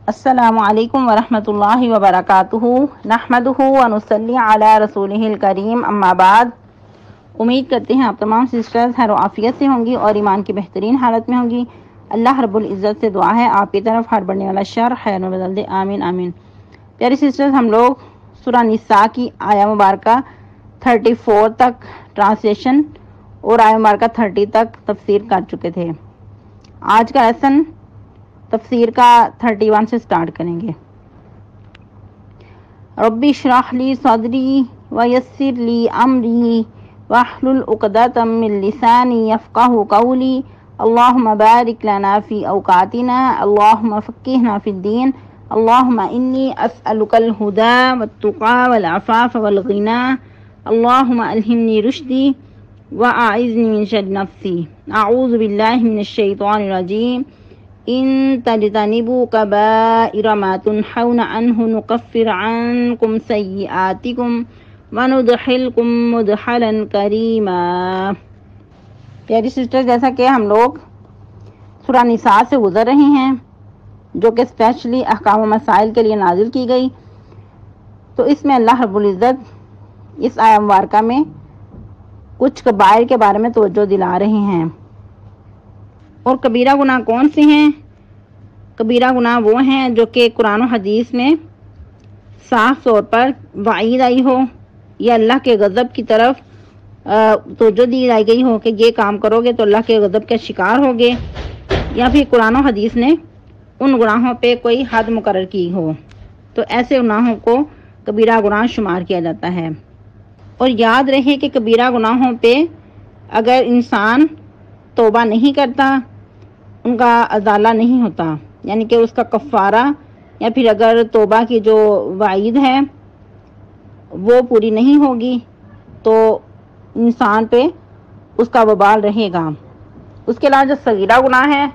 السلام علیکم ورحمۃ اللہ وبرکاتہ نحمدہ ونصلی علی رسولہ الکریم اما بعد۔ امید کرتے ہیں آپ تمام سسٹرز خیر و عافیت سے ہوں گی اور ایمان کی بہترین حالت میں ہوں گی۔ اللہ رب العزت سے دعا ہے آپ کی طرف ہر بڑھنے والا شر خیر و بدل دے، آمین آمین۔ پیاری سسٹرز، ہم لوگ سورہ نساء کی آیہ مبارکہ 34 تک ٹرانسلیشن اور آیہ مبارکہ 30 تک تفسیر کر چکے تھے۔ آج کا لیسن تفسیر کا 31 سے سٹارٹ کریں گے۔ رب اشرح لی صدری ویسر لی امری واحلل عقدۃ من لسانی یفقہوا قولی اللہم بارک لنا فی اوقاتنا اللہم فقہنا فی الدین اللہم انی اسألک الہدی والتقی والعفاف والغنی اللہم الہمنی رشدی واعذنی من شر نفسی اعوذ باللہ من الشیطان الرجیم ان تجتنبوا کبائر ما تنہون عنہ نکفر عنکم سیئاتکم وندخلکم مدخلا کریما۔ پیاری سسٹر، جیسا کہ ہم لوگ سورہ نساء سے گزر رہے ہیں جو کہ اسپیشلی احکام و مسائل کے لیے نازل کی گئی، تو اس میں اللہ رب العزت اس آیہ مبارکہ میں کچھ کبائر کے بارے میں توجہ دلا رہے ہیں۔ اور کبیرہ گناہ کون سے ہیں؟ کبیرہ گناہ وہ ہیں جو کہ قرآن و حدیث میں صاف طور پر وعید آئی ہو یا اللہ کے غضب کی طرف توجہ دی گئی ہو کہ یہ کام کرو گے تو اللہ کے غضب کے شکار ہوگے، یا پھر قرآن و حدیث نے ان گناہوں پہ کوئی حد مقرر کی ہو، تو ایسے گناہوں کو کبیرہ گناہ شمار کیا جاتا ہے۔ اور یاد رہے کہ کبیرہ گناہوں پہ اگر انسان توبہ نہیں کرتا، ان کا ازالہ نہیں ہوتا، یعنی کہ اس کا کفارہ یا پھر اگر توبہ کی جو وعید ہے وہ پوری نہیں ہوگی تو انسان پہ اس کا وبال رہے گا۔ اس کے علاوہ جو صغیرہ گناہ ہے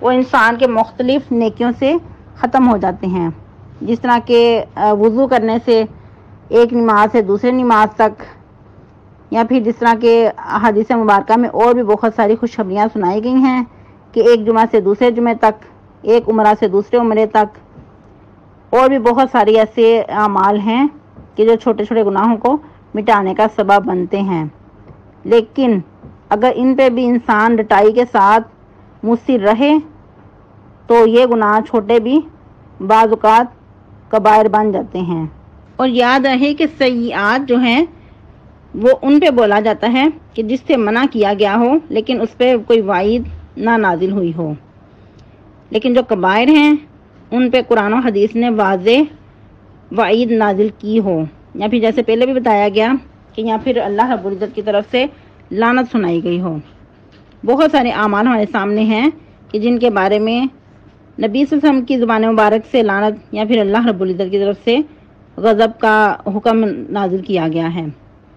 وہ انسان کے مختلف نیکیوں سے ختم ہو جاتے ہیں، جس طرح کہ وضو کرنے سے ایک نماز سے دوسرے نماز تک، یا پھر جس طرح کہ حدیث مبارکہ میں اور بھی بہت ساری خوشخبریاں سنائی گئی ہیں کہ ایک جمعہ سے دوسرے جمعے تک، ایک عمرہ سے دوسرے عمرے تک، اور بھی بہت ساری ایسے اعمال ہیں کہ جو چھوٹے چھوٹے گناہوں کو مٹانے کا سبب بنتے ہیں۔ لیکن اگر ان پہ بھی انسان ڈٹائی کے ساتھ مصر رہے تو یہ گناہ چھوٹے بھی بعض اوقات کبائر بن جاتے ہیں۔ اور یاد رہے کہ سیئات جو ہیں وہ ان پہ بولا جاتا ہے کہ جس سے منع کیا گیا ہو لیکن اس پہ کوئی وعید نہ نازل ہوئی ہو، لیکن جو کبائر ہیں ان پہ قرآن و حدیث نے واضح وعید نازل کی ہو، یا پھر جیسے پہلے بھی بتایا گیا کہ یا پھر اللہ رب العزت کی طرف سے لعنت سنائی گئی ہو۔ بہت سارے اعمال ہمارے سامنے ہیں کہ جن کے بارے میں نبی صلی اللہ علیہ وسلم کی زبان مبارک سے لعنت یا پھر اللہ رب العزت کی طرف سے غضب کا حکم نازل کیا گیا ہے،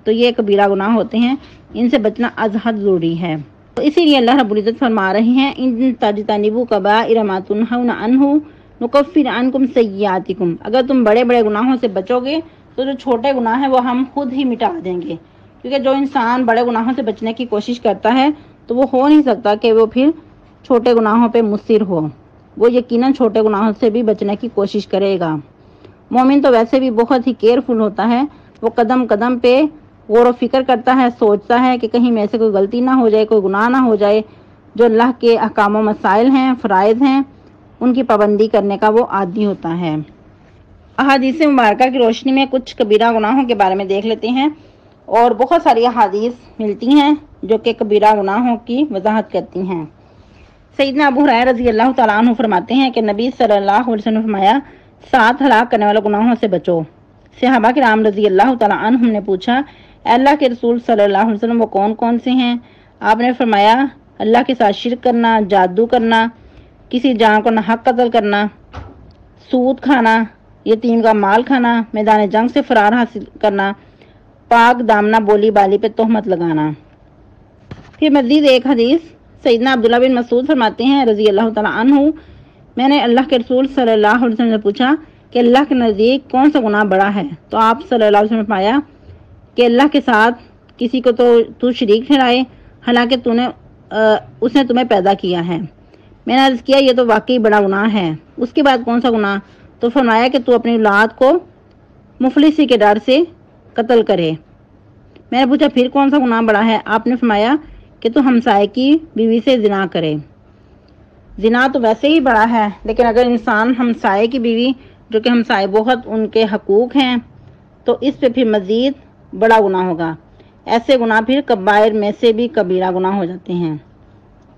تو یہ کبیرہ گناہ ہوتے ہیں، ان سے بچنا از حد ضروری ہے۔ تو اسی لیے اللہ رب العزت فرما رہے ہیں ان تجتنبوا کبائر ما تنہون عنہ نکفر عنکم سیئاتکم، اگر تم بڑے بڑے گناہوں سے بچو گے تو جو چھوٹے گناہ ہیں وہ ہم خود ہی مٹا دیں گے، کیونکہ جو انسان بڑے گناہوں سے بچنے کی کوشش کرتا ہے تو وہ ہو نہیں سکتا کہ وہ پھر چھوٹے گناہوں پہ مصر ہو، وہ یقیناً چھوٹے گناہوں سے بھی بچنے کی کوشش کرے گا۔ مومن تو ویسے بھی بہت ہی کیئرفل ہوتا ہے، وہ قدم قدم پہ غور و فکر کرتا ہے، سوچتا ہے کہ کہیں میں سے کوئی غلطی نہ ہو جائے، کوئی گناہ نہ ہو جائے۔ جو اللہ کے احکام و مسائل ہیں، فرائض ہیں، ان کی پابندی کرنے کا وہ عادی ہوتا ہے۔ احادیث مبارکہ کی روشنی میں کچھ کبیرہ گناہوں کے بارے میں دیکھ لیتے ہیں، اور بہت ساری احادیث ملتی ہیں جو کہ کبیرہ گناہوں کی وضاحت کرتی ہیں۔ سیدنا ابو ہریرہ رضی اللہ تعالیٰ عنہ فرماتے ہیں کہ نبی صلی اللہ علیہ وسلم نے فرمایا 7 ہلاک کرنے والے گناہوں سے بچو۔ صحابہ کرام رضی اللہ تعالیٰ عنہم نے پوچھا اے اللہ کے رسول صلی اللہ علیہ وسلم وہ کون کون سے ہیں؟ آپ نے فرمایا اللہ کے ساتھ شرک کرنا، جادو کرنا، کسی جان کو ناحق قتل کرنا، سود کھانا، یتیم کا مال کھانا، میدان جنگ سے فرار حاصل کرنا، پاک دامنہ بولی بالی پہ تہمت لگانا۔ پھر مزید ایک حدیث سیدنا عبداللہ بن مسعود فرماتے ہیں رضی اللہ تعالیٰ عنہ، میں نے اللہ کے رسول صلی اللہ علیہ وسلم سے پوچھا کہ اللہ کے نزدیک کون سا گناہ بڑا ہے؟ تو آپ صلی اللہ علیہ وسلم نے فرمایا کہ اللہ کے ساتھ کسی کو تو شریک ٹھہرائے حالانکہ اس نے تمہیں پیدا کیا ہے۔ میں نے عرض کیا یہ تو واقعی بڑا گناہ ہے۔ اس کے بعد کون سا گناہ؟ تو فرمایا کہ تو اپنی اولاد کو مفلسی کے ڈر سے قتل کرے۔ میں نے پوچھا پھر کون سا گناہ بڑا ہے؟ آپ نے فرمایا کہ تو ہمسائے کی بیوی سے زنا کرے۔ زنا تو ویسے ہی بڑا ہے، لیکن اگر انسان ہمسائے کی بیوی، جو کہ ہمسائے بہت ان کے حقوق ہیں، تو اس پہ پھر مزید بڑا گناہ ہوگا۔ ایسے گناہ پھر کبائر میں سے بھی کبیرہ گناہ ہو جاتے ہیں،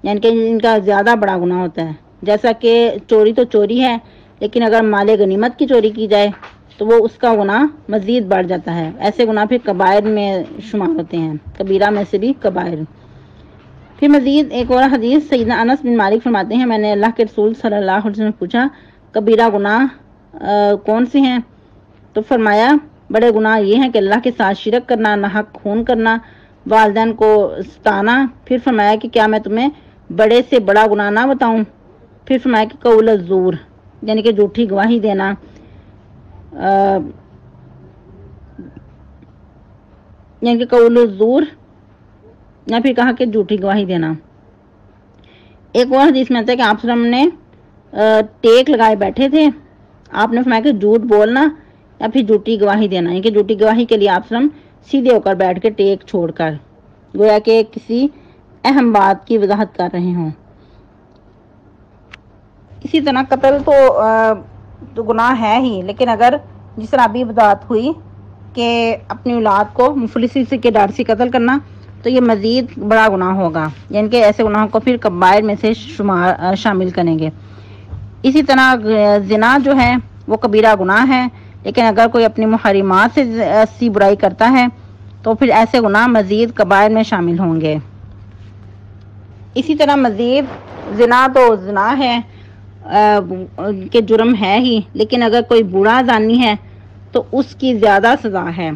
یعنی کہ ان کا زیادہ بڑا گناہ ہوتا ہے۔ جیسا کہ چوری تو چوری ہے، لیکن اگر مال غنیمت کی چوری کی جائے تو وہ اس کا گناہ مزید بڑھ جاتا ہے۔ ایسے گناہ پھر کبائر میں شمار ہوتے ہیں، کبیرہ میں سے بھی کبائر۔ پھر مزید ایک اور حدیث، سیدنا انس بن مالک فرماتے ہیں، میں نے اللہ کے رسول صلی اللہ علیہ وسلم سے پوچھا کبیرہ گناہ کون سے ہیں؟ تو فرمایا بڑے گناہ یہ ہیں کہ اللہ کے ساتھ شرک کرنا، ناحق خون کرنا، والدین کو ستانا۔ پھر فرمایا کہ کیا میں تمہیں بڑے سے بڑا گناہ نہ بتاؤں؟ پھر فرمایا کہ قول الزور، یعنی کہ جھوٹی گواہی دینا، یعنی کہ قول الزور، یا پھر کہا کہ جھوٹی گواہی دینا۔ ایک اور حدیث میں آتا ہے کہ آپ نے ٹیک لگائے بیٹھے تھے، آپ نے فرمایا کہ جھوٹ بولنا یا پھر جھوٹی گواہی دینا، یعنی کہ جھوٹی گواہی کے لیے آپ سیدھے ہو کر بیٹھ کے ٹیک چھوڑ کر، گویا کہ کسی اہم بات کی وضاحت کر رہے ہوں۔ اسی طرح قتل تو گناہ ہے ہی، لیکن اگر جس طرح ابھی بات ہوئی کہ اپنی اولاد کو مفلسی کے ڈر سے قتل کرنا، تو یہ مزید بڑا گناہ ہوگا، یعنی کہ ایسے گناہوں کو پھر کبائر میں سے شامل کریں گے۔ اسی طرح زنا جو ہے وہ کبیرہ گناہ ہے، لیکن اگر کوئی اپنی محرمات سے ایسی برائی کرتا ہے تو پھر ایسے گناہ مزید کبائر میں شامل ہوں گے۔ اسی طرح مزید زنا تو زنا ہے کہ جرم ہے ہی، لیکن اگر کوئی برا زانی ہے تو اس کی زیادہ سزا ہے،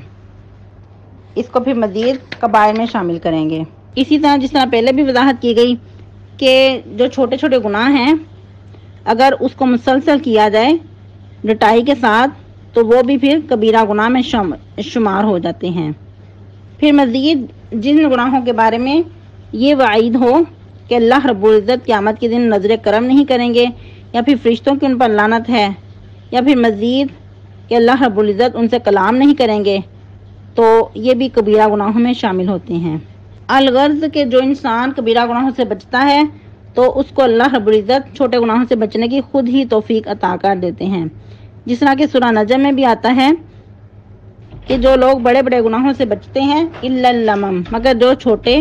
اس کو پھر مزید کبائر میں شامل کریں گے۔ اسی طرح جس طرح پہلے بھی وضاحت کی گئی کہ جو چھوٹے چھوٹے گناہ ہیں اگر اس کو مسلسل کیا جائے ڈٹائی کے ساتھ تو وہ بھی پھر کبیرہ گناہ میں شمار ہو جاتے ہیں۔ پھر مزید جن گناہوں کے بارے میں یہ وعید ہو کہ اللہ رب العزت قیامت کے دن نظر کرم نہیں کریں گے، یا پھر فرشتوں کی ان پر لعنت ہے، یا پھر مزید کہ اللہ رب العزت ان سے کلام نہیں کریں گے، تو یہ بھی کبیرہ گناہوں میں شامل ہوتے ہیں۔ الغرض کہ جو انسان کبیرہ گناہوں سے بچتا ہے تو اس کو اللہ رب العزت چھوٹے گناہوں سے بچنے کی خود ہی توفیق عطا کر دیتے ہیں۔ جس طرح کہ سورہ نجم میں بھی آتا ہے کہ جو لوگ بڑے بڑے گناہوں سے بچتے ہیں الا اللمم، مگر جو چھوٹے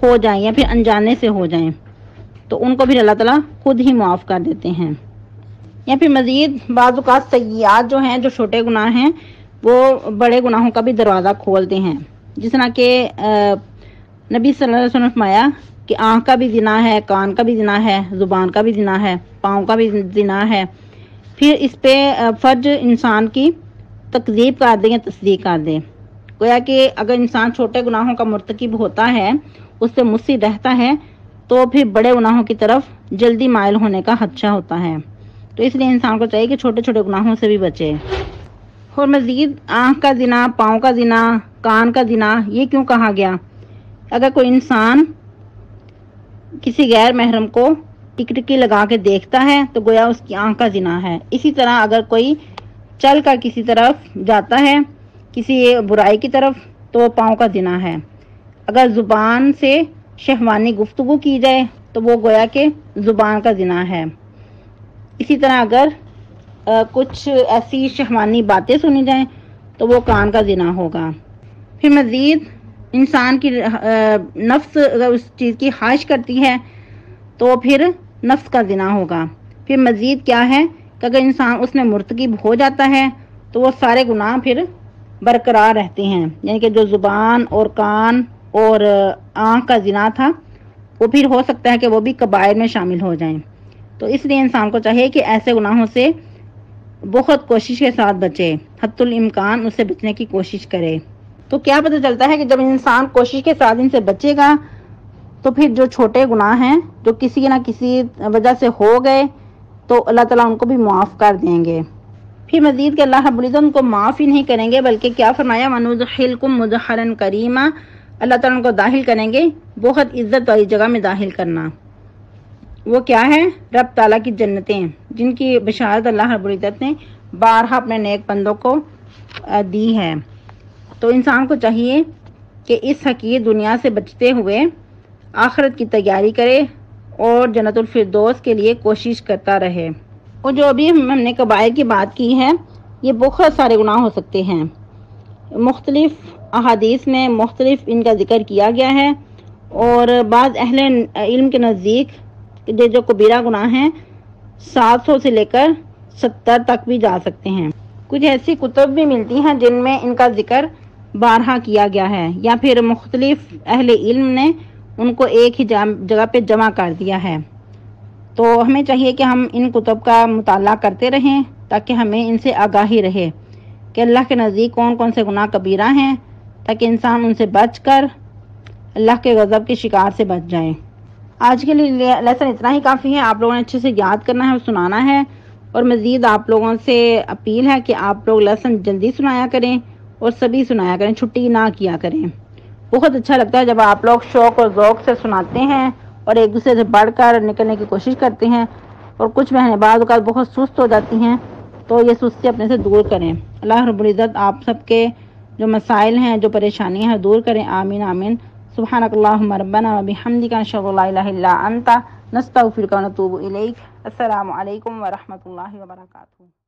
ہو جائیں یا پھر انجانے سے ہو جائیں تو ان کو پھر اللہ تعالیٰ خود ہی معاف کر دیتے ہیں۔ یا پھر مزید بعض اوقات سیئات جو ہیں، جو چھوٹے گناہ ہیں، وہ بڑے گناہوں کا بھی دروازہ کھولتے ہیں۔ جس طرح کہ نبی صلی اللہ علیہ وسلم نے فرمایا کہ آنکھ کا بھی زنا ہے، کان کا بھی زنا ہے، زبان کا بھی زنا ہے، پاؤں کا بھی زنا ہے، پھر اس پہ فرج انسان کی تکذیب کر دے یا تصدیق کر دے۔ گویا کہ اگر انسان چھوٹے گناہوں کا مرتکب ہوتا ہے، اس سے مصر رہتا ہے، تو پھر بڑے گناہوں کی طرف جلدی مائل ہونے کا خدشہ ہوتا ہے۔ تو اس لیے انسان کو چاہیے کہ چھوٹے چھوٹے گناہوں سے بھی بچے۔ اور مزید آنکھ کا زنا، پاؤں کا زنا، کان کا زنا، یہ کیوں کہا گیا؟ اگر کوئی انسان کسی غیر محرم کو ٹکٹکی لگا کے دیکھتا ہے تو گویا اس کی آنکھ کا زنا ہے۔ اسی طرح اگر کوئی چل کر کسی طرف جاتا ہے، کسی برائی کی طرف، تو وہ پاؤں کا زنا ہے۔ اگر زبان سے شہوانی گفتگو کی جائے تو وہ گویا کہ زبان کا زنا ہے۔ اسی طرح اگر کچھ ایسی شہوانی باتیں سنی جائیں تو وہ کان کا زنا ہوگا۔ پھر مزید انسان کی نفس اگر اس چیز کی خواہش کرتی ہے تو پھر نفس کا زنا ہوگا۔ پھر مزید کیا ہے کہ اگر انسان اس میں مرتکب ہو جاتا ہے تو وہ سارے گناہ پھر برقرار رہتے ہیں، یعنی کہ جو زبان اور کان اور آنکھ کا زنا تھا وہ پھر ہو سکتا ہے کہ وہ بھی کبائر میں شامل ہو جائیں۔ تو اس لیے انسان کو چاہیے کہ ایسے گناہوں سے بہت کوشش کے ساتھ بچے، حتی الامکان اس سے بچنے کی کوشش کرے۔ تو کیا پتہ چلتا ہے کہ جب انسان کوشش کے ساتھ ان سے بچے گا تو پھر جو چھوٹے گناہ ہیں جو کسی نہ کسی وجہ سے ہو گئے تو اللہ تعالیٰ ان کو بھی معاف کر دیں گے۔ پھر مزید کہ اللہ رب العزت ان کو معاف ہی نہیں کریں گے بلکہ کیا فرمایا وَنُدْخِلْكُمْ مُدْخَلًا كَرِيمًا، اللہ تعالیٰ ان کو داخل کریں گے بہت عزت والی جگہ میں داخل کرنا۔ وہ کیا ہے؟ رب تعالیٰ کی جنتیں، جن کی بشارت اللہ رب العزت نے بارہا اپنے نیک بندوں کو دی ہے۔ تو انسان کو چاہیے کہ اس حقیر دنیا سے بچتے ہوئے آخرت کی تیاری کرے اور جنت الفردوس کے لیے کوشش کرتا رہے۔ اور جو ابھی ہم نے کبائر کی بات کی ہے، یہ بہت سارے گناہ ہو سکتے ہیں۔ مختلف احادیث میں مختلف ان کا ذکر کیا گیا ہے، اور بعض اہل علم کے نزدیک جو کبیرہ گناہ ہیں 700 سے لے کر 70 تک بھی جا سکتے ہیں۔ کچھ ایسی کتب بھی ملتی ہیں جن میں ان کا ذکر بارہا کیا گیا ہے، یا پھر مختلف اہل علم نے ان کو ایک ہی جگہ پہ جمع کر دیا ہے۔ تو ہمیں چاہیے کہ ہم ان کتب کا مطالعہ کرتے رہیں تاکہ ہمیں ان سے آگاہی رہے کہ اللہ کے نزدیک کون کون سے گناہ کبیرہ ہیں، تاکہ انسان ان سے بچ کر اللہ کے غضب کے شکار سے بچ جائیں۔ آج کے لیے لیسن اتنا ہی کافی ہے۔ آپ لوگوں نے اچھے سے یاد کرنا ہے اور سنانا ہے، اور مزید آپ لوگوں سے اپیل ہے کہ آپ لوگ لیسن جلدی سنایا کریں اور سبھی سنایا کریں، چھٹی نہ کیا کریں۔ بہت اچھا لگتا ہے جب آپ لوگ شوق اور ذوق سے سناتے ہیں اور ایک دوسرے سے بڑھ کر نکلنے کی کوشش کرتے ہیں، اور کچھ بہنیں بعض اوقات بہت سست ہو جاتی ہیں، تو یہ سستی اپنے سے دور کریں۔ اللہ رب العزت آپ سب کے جو مسائل ہیں، جو پریشانیاں ہیں، دور کریں۔ آمین آمین۔ سبحانک اللہم ربنا و بحمدک نشہد ان لا الہ الا انت نستغفرک و نتوب الیک۔ السلام علیکم ورحمۃ اللہ وبرکاتہ۔